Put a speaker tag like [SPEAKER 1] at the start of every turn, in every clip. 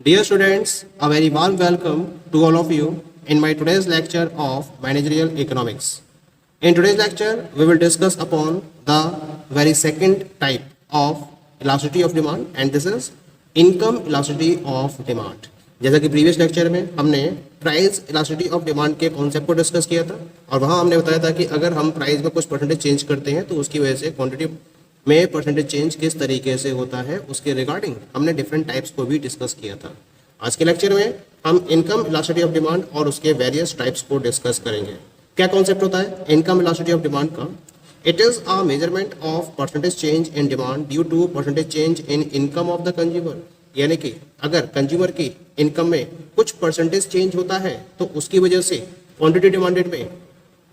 [SPEAKER 1] Dear students, a very warm welcome to all of you in my today's lecture of managerial economics. In today's lecture, we will discuss upon the very second type of elasticity of demand and this is income elasticity of demand. जैसा कि previous lecture में हमने price elasticity of demand के concept को discuss किया था और वहां हमने बताया था कि अगर हम प्राइस में कुछ परसेंटेज चेंज करते हैं तो उसकी वजह से क्वांटिटी में परसेंटेज चेंज किस तरीके से होता है उसके रिगार्डिंग हमने डिफरेंट टाइप्स को भी डिस्कस किया था। आज के लेक्चर में हम इनकम इलास्टिसिटी ऑफ डिमांड और उसके वेरियस टाइप्स को डिस्कस करेंगे। क्या कॉन्सेप्ट होता है इनकम इलास्टिसिटी ऑफ डिमांड का? It is a measurement of percentage change in demand due to percentage change in income of the consumer. यानी कि अगर कंज्यूमर की इनकम में कुछ परसेंटेज चेंज होता है तो उसकी वजह से क्वांटिटी डिमांडेड में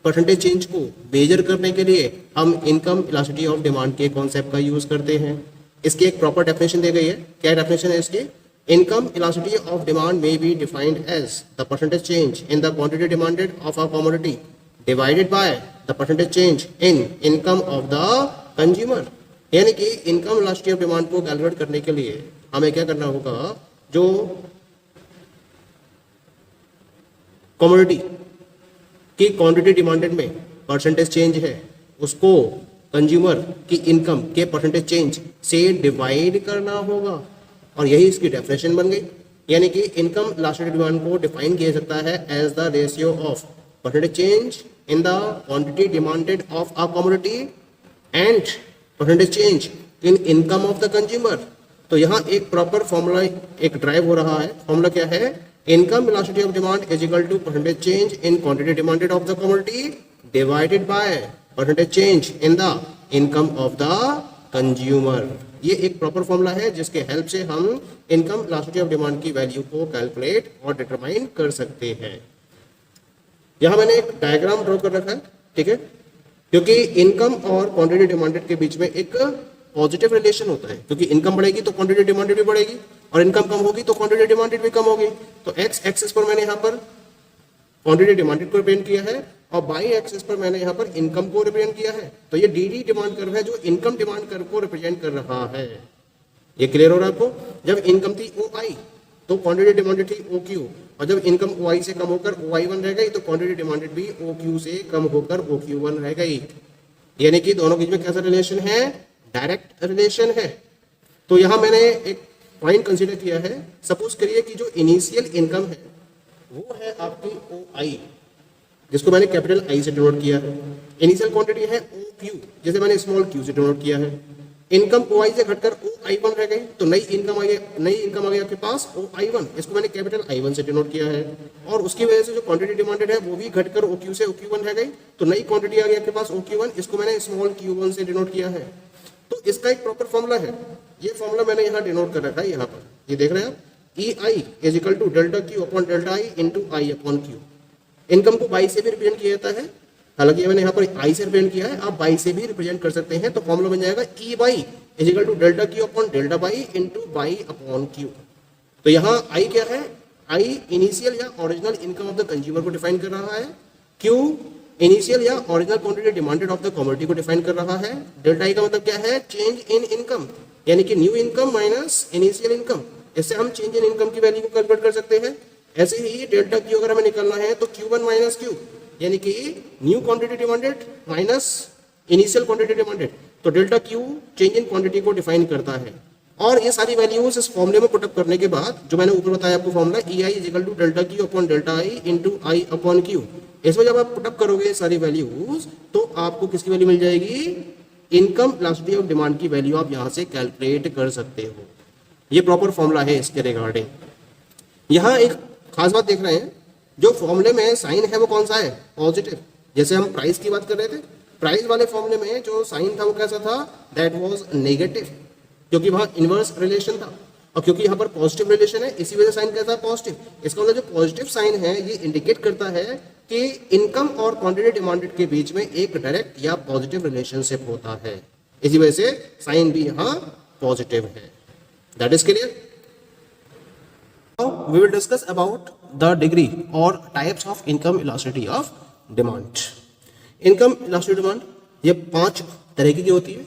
[SPEAKER 1] परसेंटेज चेंज को मेजर करने के लिए हम इनकम इलास्टिसिटी ऑफ डिमांड के कॉन्सेप्ट का यूज करते हैं। इसकी एक प्रॉपर डेफिनेशन दी गई है। क्या डेफिनेशन है इसकी? Income elasticity of demand may be defined as the percentage change in the quantity demanded of a commodity divided by the percentage change in income of the consumer. यानी कि income elasticity of demand को calculate करने के लिए हमें क्या करना होगा, जो कमोडिटी की क्वांटिटी डिमांडेड में परसेंटेज चेंज है उसको कंज्यूमर की इनकम के परसेंटेज चेंज से डिवाइड करना होगा और यही इसकी डेफिनेशन बन गई। यानी कि इनकम इलास्टिसिटी डिमांड को डिफाइन किया जा सकता है as the ratio of percentage change in the quantity demanded of a commodity and percentage change in income of the consumer. तो यहाँ एक प्रॉपर फॉर्मूला एक ड्राइव हो रहा है। फॉर्मूला क्या है? Income elasticity of demand is equal to percentage change in quantity demanded of the commodity divided by percentage change in the income of the consumer. ये एक प्रॉपर फॉर्मूला है जिसके हेल्प से हम इनकम इलास्टिसिटी ऑफ डिमांड की value को calculate और determine कर सकते हैं। यहाँ मैंने एक डायग्राम ड्रॉ कर रखा है, ठीक है, क्योंकि इनकम और क्वांटिटी डिमांडेड के बीच में एक पॉजिटिव रिलेशन होता है। क्योंकि इनकम बढ़ेगी तो क्वांटिटी डिमांडेड भी बढ़ेगी और इनकम कम होगी तो क्वांटिटी डिमांडेड भी कम होगी। तो एक्स एक्सिस पर मैंने यहाँ पर क्वांटिटी डिमांडेड को रिप्रेजेंट किया है और बाई एक्सिस पर मैंने यहाँ पर इनकम को रिप्रेजेंट किया है। तो ये डी डिमांड कर्व है जो इनकम डिमांड कर्व को रिप्रेजेंट कर रहा है। ये क्लियर हो रहा है आपको? जब इनकम थी ओ आई तो क्वांटिटी डिमांडेड थी ओ क्यू और जब इनकम ओ आई से कम होकर ओ आई वन रह गई तो क्वांटिटी डिमांडेड भी ओ क्यू से कम होकर ओ क्यू वन रह गई। यानी कि दोनों बीच में कैसा रिलेशन है? डायरेक्ट रिलेशन है। तो यहां मैंने एक पॉइंट कंसीडर किया है। सपोज करिए कि जो इनिशियल इनकम है वो है आपकी ओ आई, जिसको मैंने कैपिटल आई से डिनोट किया है। इनिशियल क्वांटिटी है ओ क्यू, जैसे मैंने स्मॉल क्यू से डिनोट किया है। इनकम ओ आई से घटकर ओ आई वन रह गई तो नई इनकम आ गई आपके पास ओ आई वन, इसको मैंने कैपिटल आई वन से डिनोट किया है। और उसकी वजह से जो क्वांटिटी डिमांडेड है वो भी घटकर ओ क्यू से ओ क्यू वन रह गई तो नई क्वांटिटी आ गई आपके पास ओ क्यू वन, इसको मैंने स्मॉल क्यू वन से डिनोट किया है। तो इसका एक प्रॉपर फॉर्मूला है। ये फॉर्मूला मैंने यहाँ डिनोट कर रखा है। यहाँ पर ये देख रहे हैं आप, E I is equal to delta Q upon delta I into I upon Q. Income को बाई से भी रिप्रेजेंट किया जाता है, हालांकि मैंने यहाँ पर आई से रिप्रेजेंट किया है, आप बाई से भी रिप्रेजेंट कर सकते हैं। तो फॉर्मूला बन जाएगा E Y is equal to delta Q upon delta Y into Y upon Q. तो यहाँ आई क्या है? आई इनिशियल या original income of the consumer को डिफाइन कर रहा है। क्यू इनिशियल या original quantity demanded of the commodity को डिफाइन कर रहा है। डेल्टा आई का मतलब क्या है? चेंज इन इनकम, यानी कि new income minus initial income. इससे हम चेंज इन इनकम की वैल्यू को कैलकुलेट कर सकते हैं। ऐसे ही डेल्टा क्यू अगर हमें निकालना है तो क्यू वन माइनस क्यू, यानी कि new quantity demanded minus initial quantity demanded. तो delta Q change in quantity को डिफाइन करता है। और ये सारी वैल्यूज इस फॉर्मूले में पुटअप करने के बाद जो मैंने ऊपर बताया आपको formula, E I is equal to delta Q upon delta I into I upon Q, इसमें जब आप पुटअप करोगे सारी वैल्यूज तो आपको किसकी वैल्यू मिल जाएगी? इनकम इलास्टिसिटी ऑफ डिमांड की वैल्यू आप यहाँ से कैलकुलेट कर सकते हो। ये प्रॉपर फॉर्मूला है इसके रिगार्डिंग। यहाँ एक खास बात देख रहे हैं, जो फॉर्मूले में साइन है वो कौन सा है? पॉजिटिव। जैसे हम प्राइस की बात कर रहे थे, प्राइस वाले फॉर्मूले में जो साइन था वो कैसा था? दैट वाज नेगेटिव, क्योंकि वहां इनवर्स रिलेशन था। और क्योंकि यहाँ पर पॉजिटिव रिलेशन है इसी वजह से साइन कैसा है? पॉजिटिव। इसका मतलब जो पॉजिटिव साइन है ये इंडिकेट करता है कि इनकम और क्वांटिटी डिमांडेड के बीच में एक डायरेक्ट या पॉजिटिव रिलेशनशिप होता है। इसी वजह से साइन भी यहाँ पॉजिटिव है। That is clear? Now we will discuss about the degree or types of income elasticity of demand. Income elasticity demand ये 5 तरह की होती है।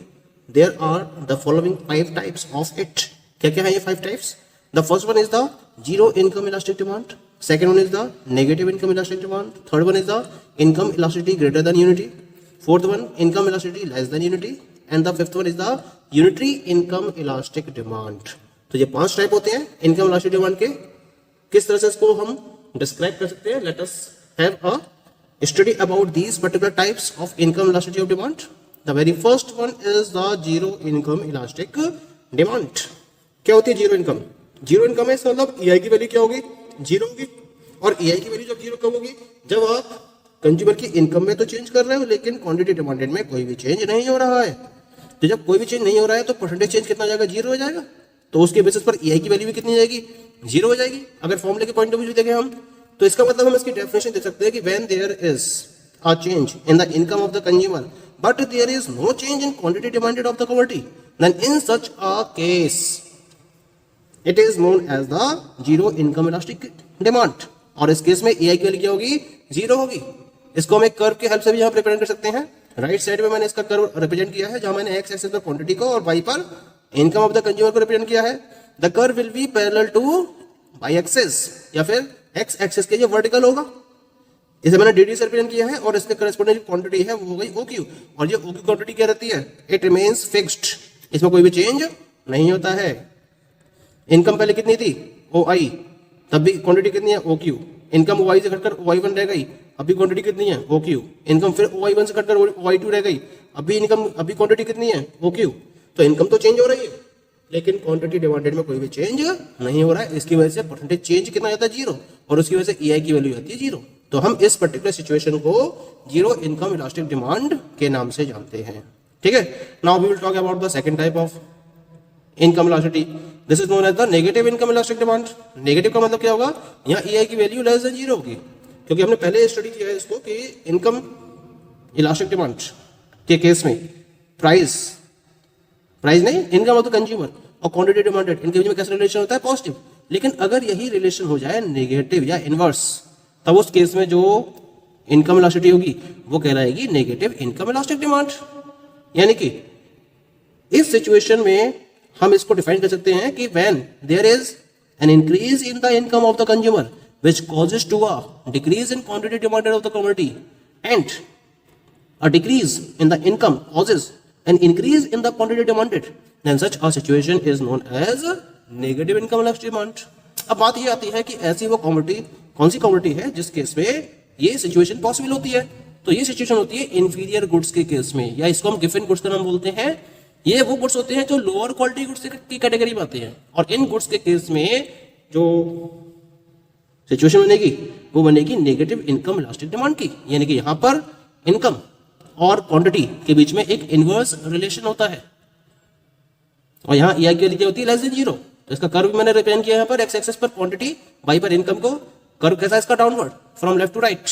[SPEAKER 1] There are the following 5 types of it. क्या क्या है ये 5 types? The first one is the zero income elastic demand. Second one is the negative income elastic demand. Third one is the income elasticity greater than unity. Fourth one, income elasticity less than unity. And the fifth one is the unitary income elastic demand. तो ये 5 type होते हैं income elastic demand के. किस तरह से इसको हम डिस्क्राइब कर सकते हैं? Let us have a study about these particular types of income elasticity of demand. The very first one is the zero income elastic demand. क्या होती है जीरो इनकम? जीरो इनकम है इसका मतलब ईआई की वैल्यू क्या होगी? जीरो होगी. और ईआई की वैल्यू जब जीरो कब होगी? जब आप कंज्यूमर की इनकम में तो चेंज कर रहे हो लेकिन क्वांटिटी डिमांडेड में कोई भी चेंज नहीं हो रहा है. तो जब कोई भी चेंज नहीं हो रहा है तो परसेंटेज चेंज कितना जाएगा? जीरो हो जाएगा. तो उसके बेसिस पर ईआई की वैल्यू भी कितनी जाएगी? जीरो हो जाएगी. अगर फॉर्मूले के पॉइंट ऑफ व्यू देखें हम तो इसका मतलब हम इसकी डेफिनेशन दे सकते हैं कि when there is a change in the income of the consumer but there is no change in quantity demanded of the commodity then in such a case it is known as the zero income elastic demand. और इस case में EI की value क्या होगी? Zero होगी. इसको हम एक कर्व के हेल्प से भी यहाँ रिप्रेजेंट कर सकते हैं. राइट साइड में मैंने इसका कर्व रिप्रेजेंट किया है जहां मैंने एक्स एक्सिस पर क्वांटिटी को और वाई पर इनकम ऑफ द कंज्यूमर को रिप्रेजेंट किया है. The curve will be parallel to Y axis या फिर एक्स एक्सिस के ये वर्टिकल होगा. इसे मैंने डी से रिप्रेजेंट किया है और इसके करस्पॉन्डिंग क्वांटिटी है वो हो गई OQ. और ये OQ क्वांटिटी क्या रहती है? It remains fixed. इसमें कोई भी चेंज नहीं होता है. इनकम पहले कितनी थी? OI. तब भी क्वांटिटी कितनी है? OQ. इनकम OI से घटकर OI1 रह गई. अभी क्वांटिटी कितनी है? OQ. इनकम फिर OI1 से घटकर OI2 रह गई. अभी क्वांटिटी कितनी है? OQ. तो इनकम तो चेंज हो रही है लेकिन क्वांटिटी डिमांडेड में कोई भी चेंज नहीं हो रहा है. इसकी वजह से परसेंटेज चेंज कितना जाता है? जीरो. और उसकी वजह से ईआई की वैल्यू आती है जीरो. तो हम इस पर्टिकुलर सिचुएशन को जीरो इनकम इलास्टिक डिमांड के नाम से जानते हैं. ठीक है. Now we will talk about the second type of income elasticity. This is known as the negative income elastic demand. Negative का मतलब क्या होगा? यहाँ ईआई की वैल्यू लेस देन जीरो होगी. क्योंकि हमने पहले स्टडी किया है इसको कि इनकम इलास्टिक डिमांड के केस में प्राइस नहीं, इनकम ऑफ द कंज्यूमर और क्वांटिटी डिमांडेड इनके बीच में कैसा रिलेशन होता है? पॉजिटिव. लेकिन अगर यही रिलेशन हो जाए नेगेटिव या इनवर्स तब उस केस में जो इनकम इलास्टिसिटी होगी वो कहलाएगी नेगेटिव इनकम इलास्टिक डिमांड. यानी कि इस सिचुएशन में हम इसको डिफाइन कर सकते हैं कि when there is an increase in the income of the consumer which causes to a decrease in quantity demanded of the commodity and a decrease in the income causes an increase in the quantity demanded then such a situation is known as negative income elastic demand. अब बात ये आती है कि ऐसी वो commodity कौन सी commodity है जिस केस में ये सिचुएशन पॉसिबल होती है. तो ये सिचुएशन होती है इंफीरियर गुड्स के केस में या इसको हम गिवन गुड्स का नाम बोलते हैं. ये वो गुड्स होते हैं जो लोअर क्वालिटी गुड्स की कैटेगरी में आते हैं. और इन गुड्स के केस में जो सिचुएशन बनेगी वो बनेगी नेगेटिव इनकम इलास्टिक डिमांड की. यानी कि यहां पर इनकम और क्वांटिटी के बीच में एक इनवर्स रिलेशन होता है और यहां ईआई की वैल्यू क्या होती है? Less than zero. तो इसका कर्व मैंने रिप्रेजेंट किया यहां पर एक्स एक्सिस पर क्वांटिटी, वाई पर इनकम को. कर्व कैसा है इसका? Downward from left to right.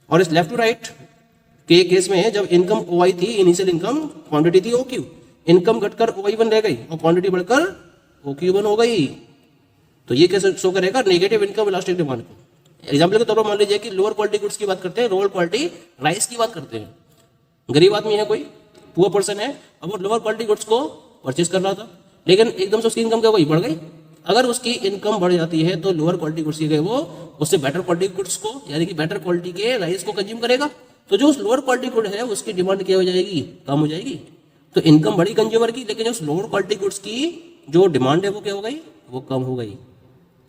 [SPEAKER 1] और इस लेफ्ट टू राइट के केस में जब इनकम OI थी, इनिशियल इनकम, क्वांटिटी थी OQ. इनकम घटकर OI1 रह गई और क्वांटिटी बढ़कर OQ1 हो गई. तो ये कैसे शो करेगा? नेगेटिव इनकम इलास्टिक डिमांड को. एग्जांपल के तौर पर मान लीजिए कि लोअर क्वालिटी गुड्स की बात करते हैं, लोअर क्वालिटी राइस की बात करते हैं. गरीब आदमी है, कोई पुअर पर्सन है, अब वो लोअर क्वालिटी गुड्स को परचेज कर रहा था लेकिन एकदम से उसकी इनकम क्या हुई? बढ़ गई. अगर उसकी इनकम बढ़ जाती है तो लोअर क्वालिटी गुड्स की वो उससे बेटर क्वालिटी गुड्स को यानी कि बेटर क्वालिटी के राइस को कंज्यूम करेगा. तो जो लोअर क्वालिटी गुड है उसकी डिमांड क्या हो जाएगी? कम हो जाएगी. तो इनकम बढ़ी कंज्यूमर की लेकिन जो लोअर क्वालिटी गुड्स की जो डिमांड है वो क्या हो गई? वो कम हो गई.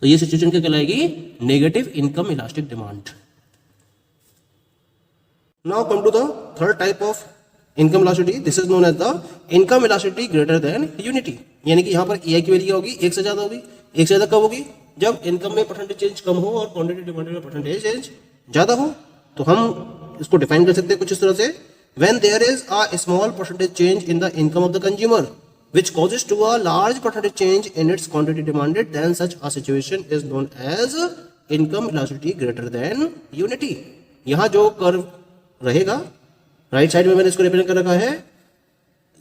[SPEAKER 1] तो ये सिचुएशन क्या कहलाएगी? Negative income elastic demand. Now come to the third type of income elasticity. This is known as the income elasticity greater than unity. यानी कि यहाँ पर ईआई की वैल्यू होगी एक से ज्यादा होगी. एक से ज्यादा कब होगी? जब इनकम में परसेंटेज चेंज कम हो और क्वांटिटी डिमांडेड में परसेंटेज चेंज ज्यादा हो. तो हम इसको डिफाइन कर सकते हैं कुछ इस तरह से. When there is a small percentage change in the income of the consumer which causes to a large percentage change in its quantity demanded, then such a situation is known as income elasticity greater than unity. यहाँ जो curve रहेगा right side में मैंने इसको represent कर रखा है,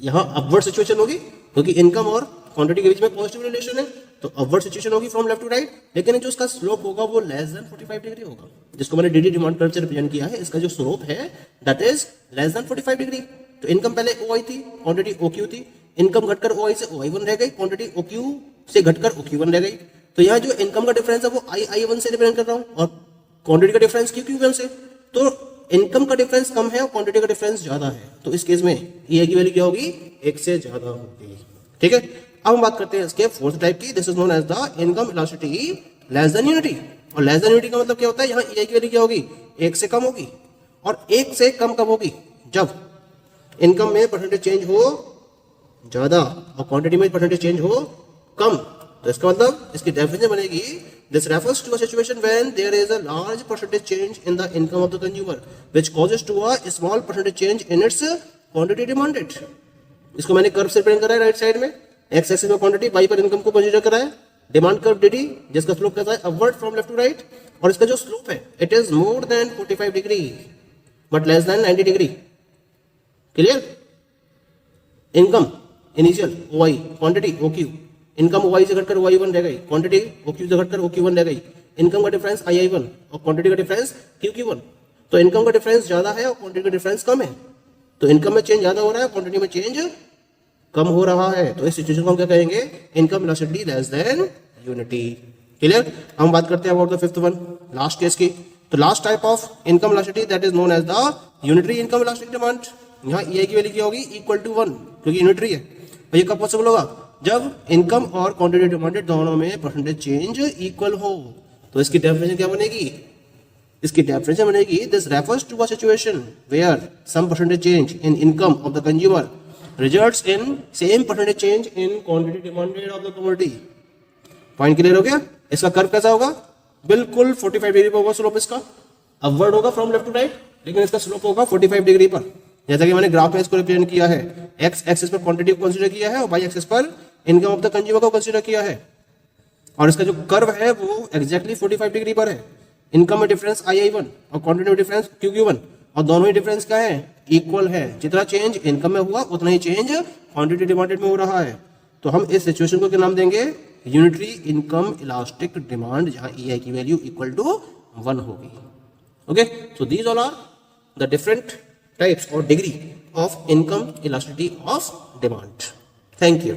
[SPEAKER 1] यहाँ अपवर्ड सिचुएशन होगी क्योंकि इनकम और क्वांटिटी के बीच में पॉजिटिव रिलेशन है. तो अपवर्ड सिचुएशन होगी फ्रॉम लेफ्ट टू राइट. लेकिन जो इसका स्लोप होगा वो लेस देन 45 डिग्री होगा, जिसको मैंने डीडी डिमांड कर्व से रिप्रेजेंट किया है. इसका जो स्लोप है that is less than 45 degree. तो इनकम पहले OI थी, क्वांटिटी OQ थी. इनकम घटकर OI से OI1 रह गई, क्वांटिटी OQ से घटकर OQ1 रह गई. तो यहाँ जो इनकम का डिफरेंस है वो I1 से रिप्रेजेंट कर रहा हूँ और क्वांटिटी का डिफरेंस Q1 से। तो इनकम का डिफरेंस कम है और क्वांटिटी का डिफरेंस ज्यादा है, तो इस केस में EI की वैल्यू क्या होगी, 1 से ज्यादा होगी। ठीक है, अब हम बात करते हैं इसके फोर्थ टाइप की। This is known as the income elasticity less than unity. और लेस देन यूनिटी का मतलब क्या होता है, यहाँ EI की वैल्यू क्या होगी, 1 से कम होगी। और 1 से कम कब होगी, जब इनकम में परसेंटेज चेंज हो ज्यादा और क्वांटिटी में परसेंटेज चेंज हो कम। तो इसका मतलब इसकी डेफिनेशन बनेगी, this refers to a situation when there is a large percentage change in the income of the consumer which causes to a small percentage change in its quantity demanded. इसको मैंने curve से represent करा है right side में, X axis में quantity, Y पर income को consider करा है। डिमांड कर्व DD जिसका स्लोप कैसा है, upward from left to right, और इसका जो स्लोप है it is more than 45 degree but less than 90 degree. Clear? Income initial OI, quantity OQ, income OI से घटकर OI1 रह गई, क्वांटिटी OQ से घटकर OQ1 रह गई, इनकम का डिफरेंस II1 और क्वांटिटी का डिफरेंस QQ1। तो इनकम का डिफरेंस ज्यादा है और क्वांटिटी का डिफरेंस कम है, तो इनकम में चेंज ज्यादा हो रहा है, क्वांटिटी में चेंज कम हो रहा है। तो इस सिचुएशन को हम क्या कहेंगे, income elasticity less than unity. Clear? हम बात करते हैं about the fifth one, last case की। तो last type of income elasticity that is known as the unitary income elastic demand. यहाँ EI की वैल्यू क्या होगी, इक्वल टू 1, क्योंकि यूनिटरी है। और ये कब पॉसिबल होगा, जब इनकम और क्वांटिटी डिमांडेड दोनों में परसेंटेज चेंज इक्वल हो। तो इसकी डेफिनेशन क्या बनेगी, इसकी डेफिनेशन बनेगी, this refers to a situation where some percentage change in income of the consumer results in same percentage change in quantity demanded of the commodity। Point clear हो गया? इसका कर्व कैसा होगा, बिल्कुल 45 डिग्री पर होगा स्लोप, इसका अपवर्ड होगा फ्रॉम लेफ्ट टू राइट, लेकिन इसका स्लोप होगा 45 डिग्री पर। जैसा कि मैंने ग्राफ में इसको रिप्रेजेंट किया है, एक्स एक्सिस पर क्वांटिटी को कंसीडर किया है और वाई एक्सिस पर इनकम ऑफ द कंज्यूमर को कंसीडर किया है। और इसका जो कर्व है वो एग्जैक्टली 45 डिग्री पर है। इनकम में डिफरेंस II1 और क्वांटिटी में डिफरेंस QQ1, और दोनों ही डिफरेंस क्या है, इक्वल है। जितना चेंज इनकम में हुआ उतना ही चेंज क्वांटिटी डिमांडेड में हो रहा है। तो हम इस सिचुएशन को क्या नाम देंगे, यूनिटरी इनकम इलास्टिक डिमांड, जहां EI की वैल्यू इक्वल टू 1 होगी। Okay, so these all are the different types और degree of income elasticity of demand. Thank you.